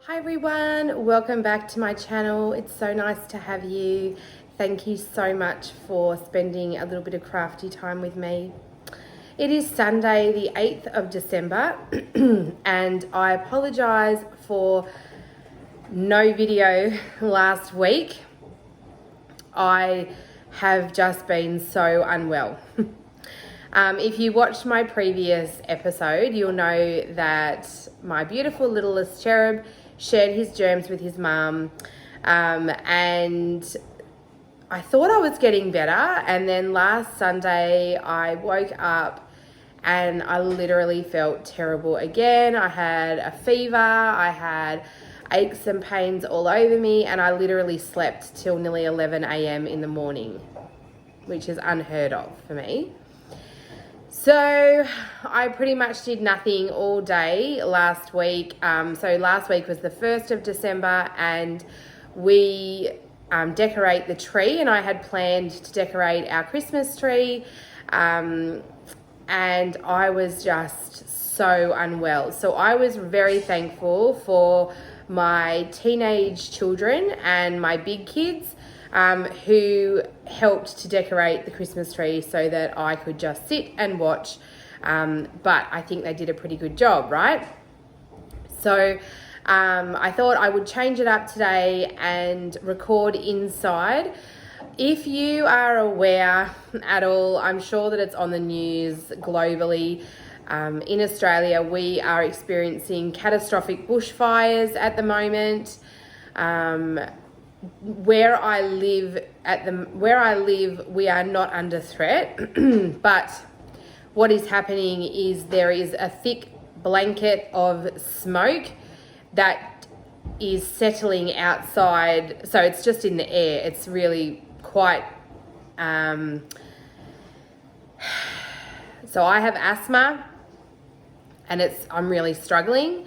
Hi everyone, welcome back to my channel. It's so nice to have you. Thank you so much for spending a little bit of crafty time with me. It is Sunday the 8th of December and I apologise for no video last week. I have just been so unwell. If you watched my previous episode, you'll know that my beautiful littlest cherub shared his germs with his mum, and I thought I was getting better, and then last Sunday I woke up and I literally felt terrible again. I had a fever, I had aches and pains all over me, and I literally slept till nearly 11 a.m. in the morning, which is unheard of for me. So I pretty much did nothing all day last week. So last week was the 1st of December and we decorate the tree, and I had planned to decorate our Christmas tree, and I was just so unwell. So I was very thankful for my teenage children and my big kids who helped to decorate the Christmas tree so that I could just sit and watch. But I think they did a pretty good job, right? So I thought I would change it up today and record inside. If you are aware at all, I'm sure that it's on the news globally. In Australia, we are experiencing catastrophic bushfires at the moment. Where I live, we are not under threat, but what is happening is there is a thick blanket of smoke that is settling outside. So it's just in the air. It's really quite, so I have asthma and I'm really struggling.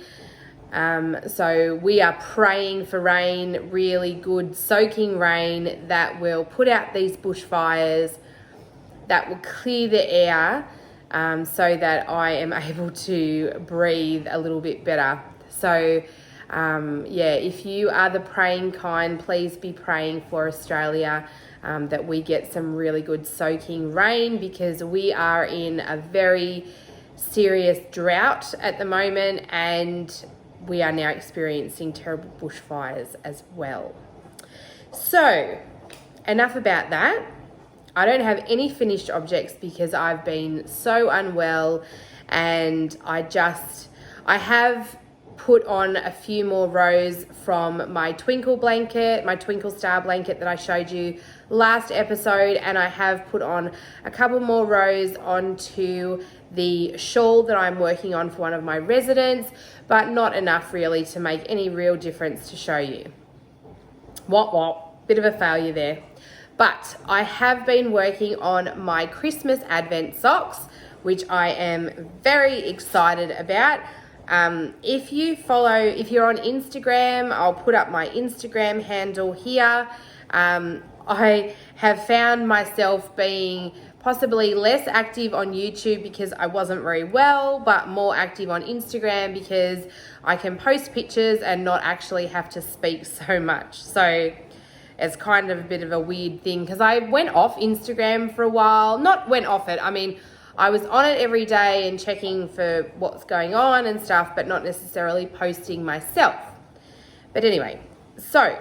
So we are praying for rain, really good soaking rain that will put out these bushfires, that will clear the air, so that I am able to breathe a little bit better. So yeah, if you are the praying kind, please be praying for Australia, that we get some really good soaking rain, because we are in a very serious drought at the moment, and we are now experiencing terrible bushfires as well. So, enough about that. I don't have any finished objects because I've been so unwell, and I have put on a few more rows from my twinkle star blanket that I showed you last episode, and I have put on a couple more rows onto the shawl that I'm working on for one of my residents, but not enough really to make any real difference to show you. Bit of a failure there. But I have been working on my Christmas Advent socks, which I am very excited about. If you're on Instagram, I'll put up my Instagram handle here. I have found myself being possibly less active on YouTube because I wasn't very well, but more active on Instagram because I can post pictures and not actually have to speak so much. So it's kind of a bit of a weird thing, because I went off Instagram for a while. Not went off it, I mean, I was on it every day and checking for what's going on and stuff, but not necessarily posting myself. But anyway, so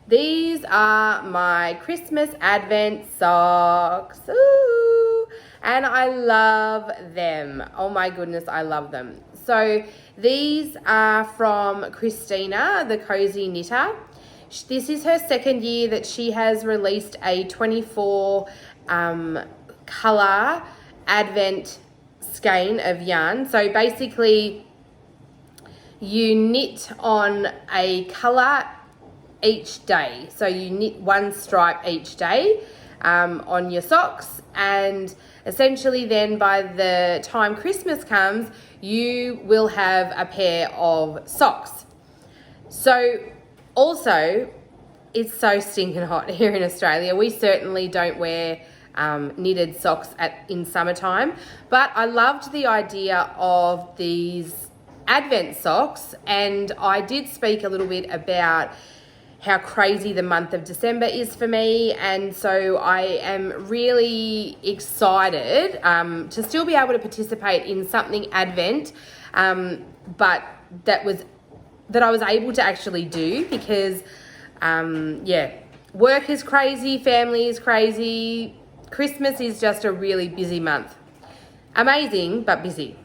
these are my Christmas Advent socks. Ooh, and I love them. Oh my goodness, I love them. So these are from Christina, the Cozy Knitter. This is her second year that she has released a 24 colour Advent skein of yarn. So basically you knit on a colour each day. So you knit one stripe each day on your socks, and essentially then by the time Christmas comes, you will have a pair of socks. So also, it's so stinking hot here in Australia. We certainly don't wear knitted socks in summertime, but I loved the idea of these Advent socks, and I did speak a little bit about how crazy the month of December is for me, and so I am really excited to still be able to participate in something Advent, but that I was able to actually do because work is crazy, family is crazy, Christmas is just a really busy month. Amazing, but busy.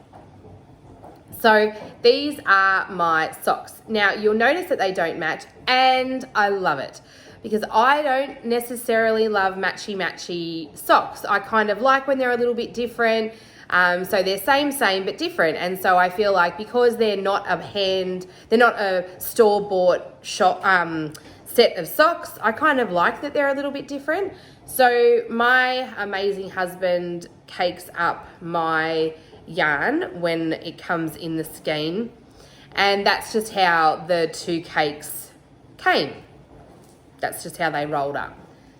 So these are my socks. Now you'll notice that they don't match, and I love it because I don't necessarily love matchy socks. I kind of like when they're a little bit different. So they're same but different, and so I feel like because they're not a store-bought shop set of socks, I kind of like that they're a little bit different. So my amazing husband cakes up my yarn when it comes in the skein, and that's just how the two cakes came. That's just how they rolled up.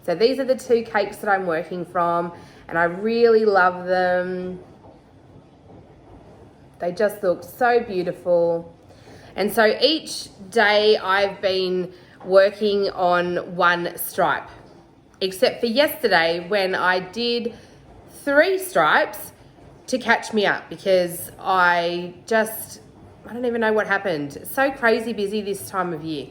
So these are the two cakes that I'm working from, and I really love them. They just look so beautiful. And so each day I've been working on one stripe, except for yesterday when I did 3 stripes to catch me up because I don't even know what happened. It's so crazy busy this time of year.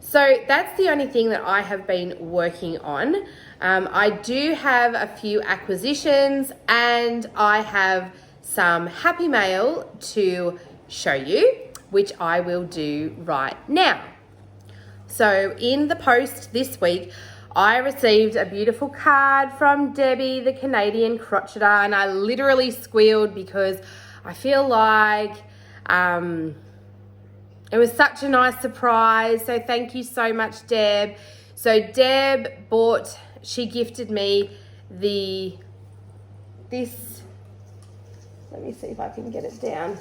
So that's the only thing that I have been working on. I do have a few acquisitions, and I have some happy mail to show you, which I will do right now. So in the post this week, I received a beautiful card from Debbie, the Canadian crocheter, and I literally squealed because I feel like it was such a nice surprise. So thank you so much, Deb. So Deb she gifted me this, let me see if I can get it down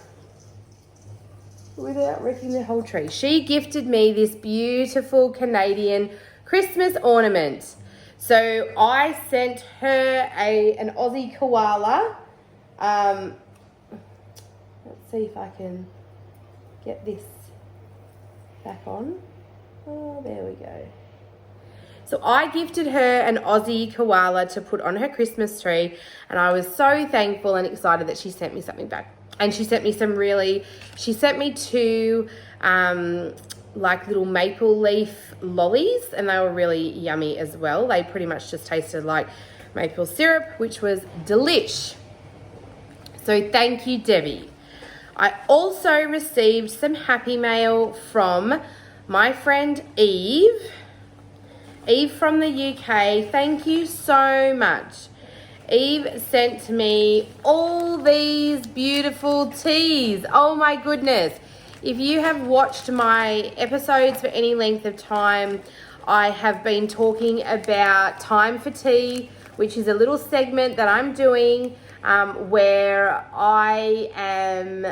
without wrecking the whole tree. She gifted me this beautiful Canadian Christmas ornament. So I sent her an Aussie koala. Let's see if I can get this back on. Oh, there we go. So I gifted her an Aussie koala to put on her Christmas tree, and I was so thankful and excited that she sent me something back. And she sent me she sent me 2 like little maple leaf lollies, and they were really yummy as well. They pretty much just tasted like maple syrup, which was delish. So thank you, Debbie. I also received some happy mail from my friend Eve. Eve from the UK, thank you so much. Eve sent me all these beautiful teas. Oh my goodness. If you have watched my episodes for any length of time, I have been talking about Time for Tea, which is a little segment that I'm doing where I am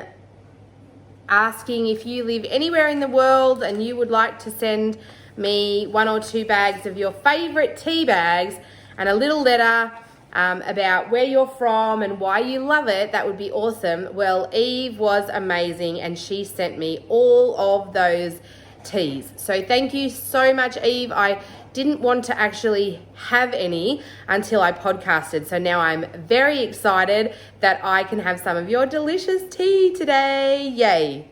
asking if you live anywhere in the world and you would like to send me 1 or 2 bags of your favorite tea bags and a little letter about where you're from and why you love it, that would be awesome. Well, Eve was amazing and she sent me all of those teas. So thank you so much, Eve. I didn't want to actually have any until I podcasted. So now I'm very excited that I can have some of your delicious tea today. Yay.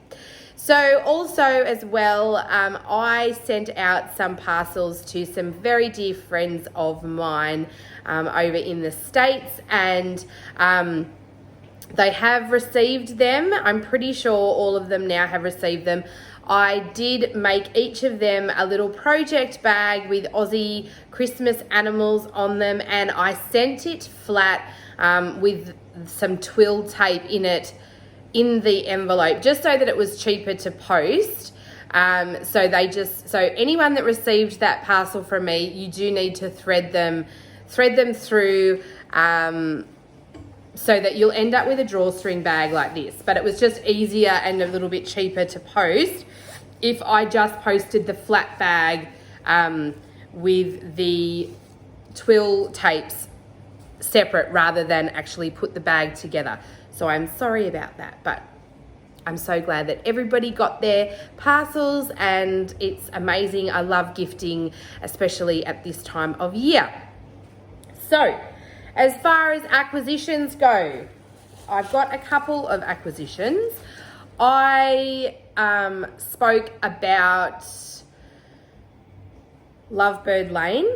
So also as well, I sent out some parcels to some very dear friends of mine over in the States, and they have received them. I'm pretty sure all of them now have received them. I did make each of them a little project bag with Aussie Christmas animals on them, and I sent it flat with some twill tape in it in the envelope, just so that it was cheaper to post. So anyone that received that parcel from me, you do need to thread them through so that you'll end up with a drawstring bag like this. But it was just easier and a little bit cheaper to post if I just posted the flat bag with the twill tapes separate rather than actually put the bag together. So I'm sorry about that, but I'm so glad that everybody got their parcels, and it's amazing. I love gifting, especially at this time of year. So, as far as acquisitions go, I've got a couple of acquisitions. I spoke about Lovebird Lane,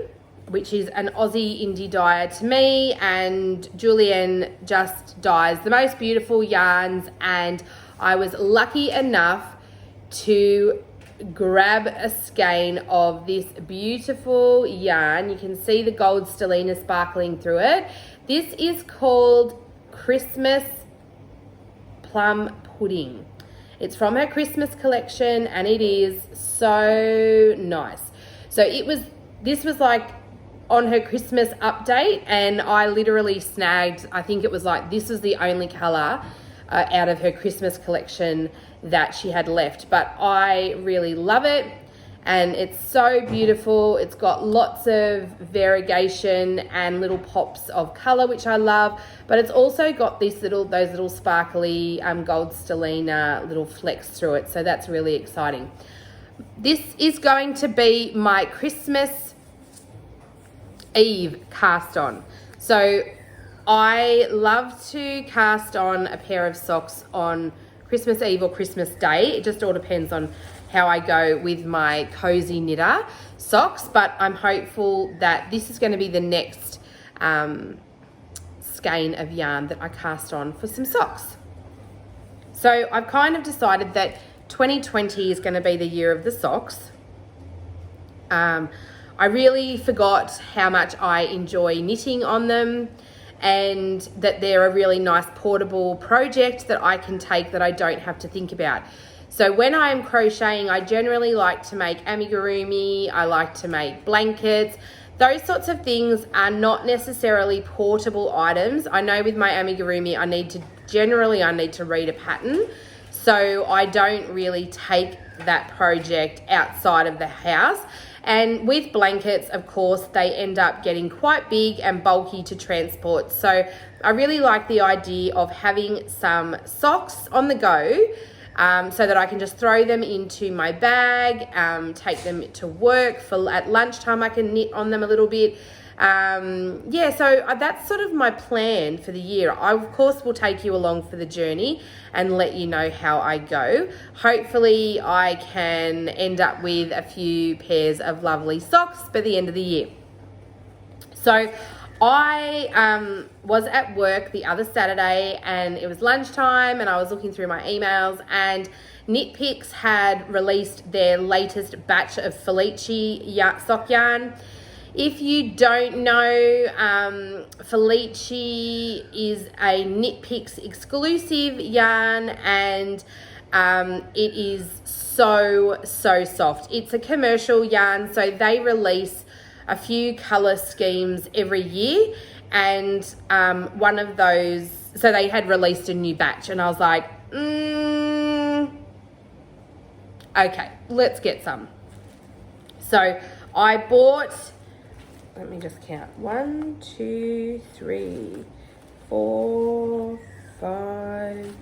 which is an Aussie indie dyer to me, and Julienne just dyes the most beautiful yarns, and I was lucky enough to grab a skein of this beautiful yarn. You can see the gold stellina sparkling through it. This is called Christmas Plum Pudding. It's from her Christmas collection, and it is so nice. So this was like on her Christmas update, and I literally snagged, I think it was like, this is the only color out of her Christmas collection that she had left, but I really love it, and it's so beautiful. It's got lots of variegation and little pops of color, which I love, but it's also got those little sparkly gold stellina little flecks through it, so that's really exciting. This is going to be my Christmas Eve cast on. So I love to cast on a pair of socks on Christmas Eve or Christmas Day. It just all depends on how I go with my cozy knitter socks, but I'm hopeful that this is going to be the next skein of yarn that I cast on for some socks. So I've kind of decided that 2020 is going to be the year of the socks. I really forgot how much I enjoy knitting on them, and that they're a really nice portable project that I can take, that I don't have to think about. So when I'm crocheting, I generally like to make amigurumi, I like to make blankets. Those sorts of things are not necessarily portable items. I know with my amigurumi, I need to read a pattern. So I don't really take that project outside of the house. And with blankets, of course, they end up getting quite big and bulky to transport. So I really like the idea of having some socks on the go, so that I can just throw them into my bag, take them to work. At lunchtime, I can knit on them a little bit. So that's sort of my plan for the year. I, of course, will take you along for the journey and let you know how I go. Hopefully, I can end up with a few pairs of lovely socks by the end of the year. So I was at work the other Saturday, and it was lunchtime, and I was looking through my emails, and Knit Picks had released their latest batch of Felici sock yarn. If you don't know, Felici is a Knit Picks exclusive yarn, and it is so soft. It's a commercial yarn, so they release a few color schemes every year, and one of those, so they had released a new batch, and I was like, okay, let's get some. So I bought, let me just count, 1, 2, 3, 4, 5,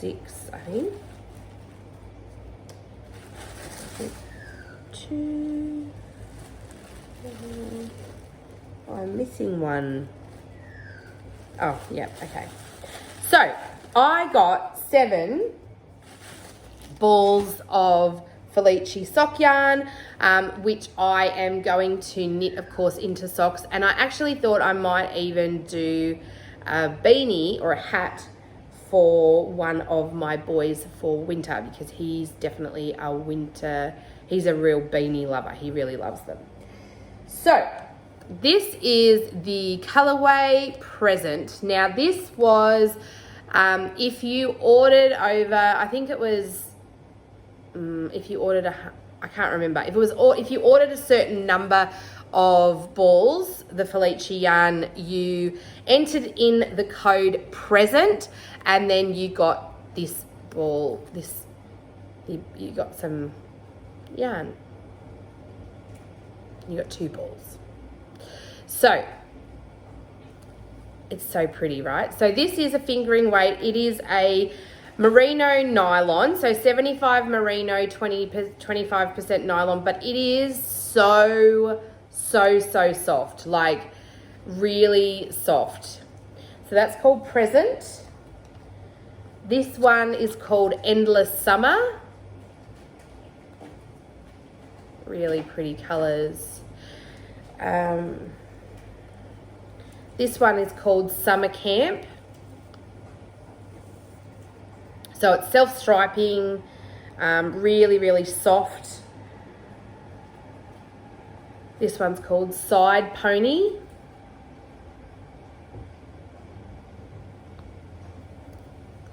6, I think. 2, 4, I'm missing one. Oh, yeah, okay. So I got 7 balls of Felici sock yarn, which I am going to knit, of course, into socks. And I actually thought I might even do a beanie or a hat for one of my boys for winter, because he's definitely a winter, he's a real beanie lover. He really loves them. So this is the colorway Present. Now this was, if you ordered over, I think it was, if you ordered I can't remember. If you ordered a certain number of balls, the Felici yarn, you entered in the code Present, and then you got this ball, you got some yarn. You got 2 balls. So It's so pretty, right? So this is a fingering weight. It is a merino nylon, so 75 merino, 25% nylon, but it is so soft, like really soft. So that's called Present. This one is called Endless Summer. Really pretty colors. This one is called Summer Camp. So it's self-striping, really soft. This one's called Side Pony.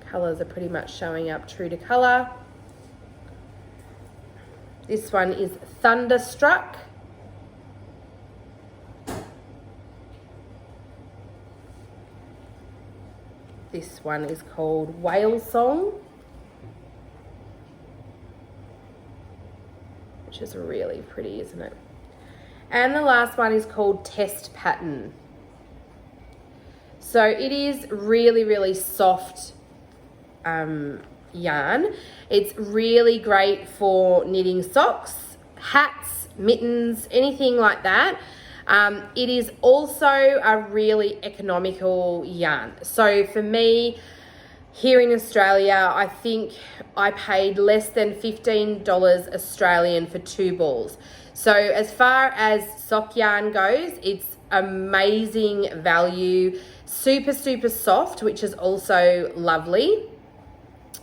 Colours are pretty much showing up true to colour. This one is Thunderstruck. This one is called Whale Song, which is really pretty, isn't it? And the last one is called Test Pattern. So it is really soft yarn. It's really great for knitting socks, hats, mittens, anything like that. It is also a really economical yarn. So for me, here in Australia, I think I paid less than $15 Australian for 2 balls. So as far as sock yarn goes, it's amazing value, super soft, which is also lovely,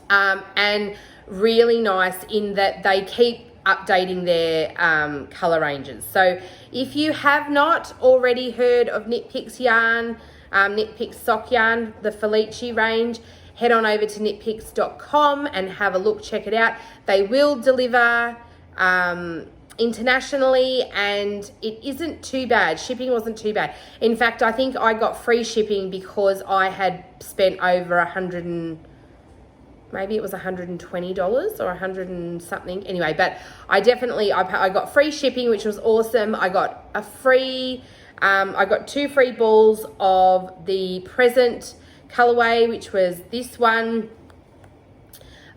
and really nice in that they keep updating their colour ranges. So if you have not already heard of Knit Picks yarn, Knit Picks sock yarn, the Felici range, head on over to knitpicks.com and have a look, check it out. They will deliver internationally, and it isn't too bad. Shipping wasn't too bad. In fact, I think I got free shipping because I had spent over maybe it was $120 or 100 and something. Anyway, but I got free shipping, which was awesome. I got I got 2 free balls of the Present colorway, which was this one.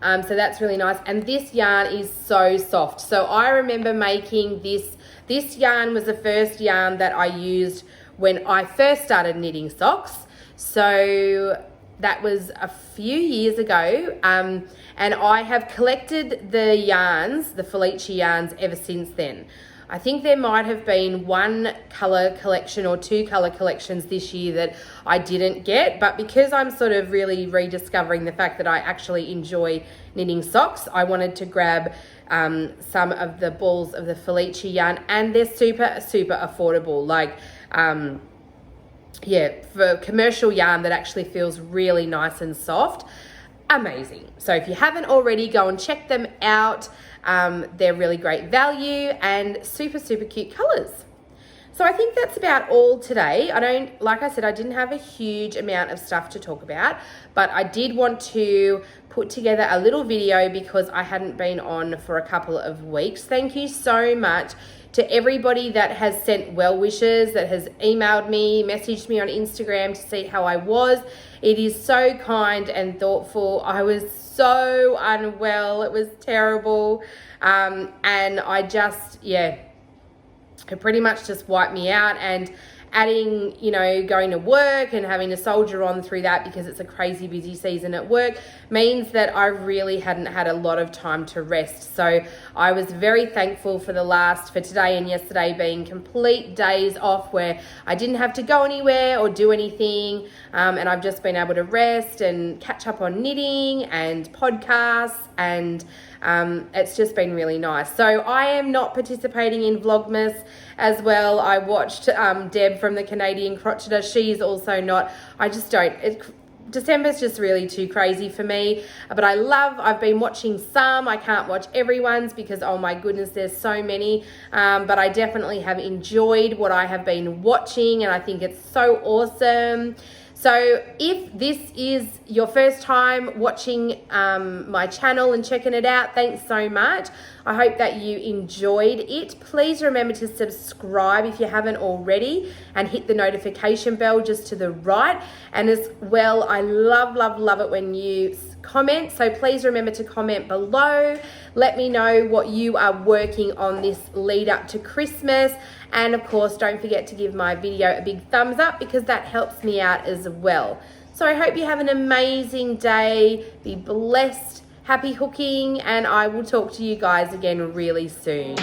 So that's really nice. And this yarn is so soft. So I remember making this. This yarn was the first yarn that I used when I first started knitting socks. So that was a few years ago, and I have collected the yarns, the Felici yarns, ever since then. I think there might have been 1 colour collection or 2 colour collections this year that I didn't get, but because I'm sort of really rediscovering the fact that I actually enjoy knitting socks, I wanted to grab some of the balls of the Felici yarn, and they're super affordable. Like, yeah, for commercial yarn that actually feels really nice and soft, amazing. So if you haven't already, go and check them out. They're really great value and super cute colors. So I think that's about all today. Like I said, I didn't have a huge amount of stuff to talk about, but I did want to put together a little video because I hadn't been on for a couple of weeks. Thank you so much to everybody that has sent well wishes, that has emailed me, messaged me on Instagram to see how I was. It is so kind and thoughtful. I was so unwell. It was terrible. And I just, it pretty much just wiped me out. And adding, going to work and having to soldier on through that because it's a crazy busy season at work means that I really hadn't had a lot of time to rest. So I was very thankful for today and yesterday being complete days off where I didn't have to go anywhere or do anything. And I've just been able to rest and catch up on knitting and podcasts, and it's just been really nice. So I am not participating in Vlogmas as well. I watched Deb from the Canadian Crocheter. She's also not. I just don't. December's just really too crazy for me. But I've been watching some. I can't watch everyone's because, oh my goodness, there's so many. But I definitely have enjoyed what I have been watching, and I think it's so awesome. So if this is your first time watching my channel and checking it out, thanks so much. I hope that you enjoyed it. Please remember to subscribe if you haven't already and hit the notification bell just to the right. And as well, I love, love, love it when you comment. So please remember to comment below. Let me know what you are working on this lead up to Christmas. And of course, don't forget to give my video a big thumbs up because that helps me out as well. So I hope you have an amazing day. Be blessed. Happy hooking, and I will talk to you guys again really soon.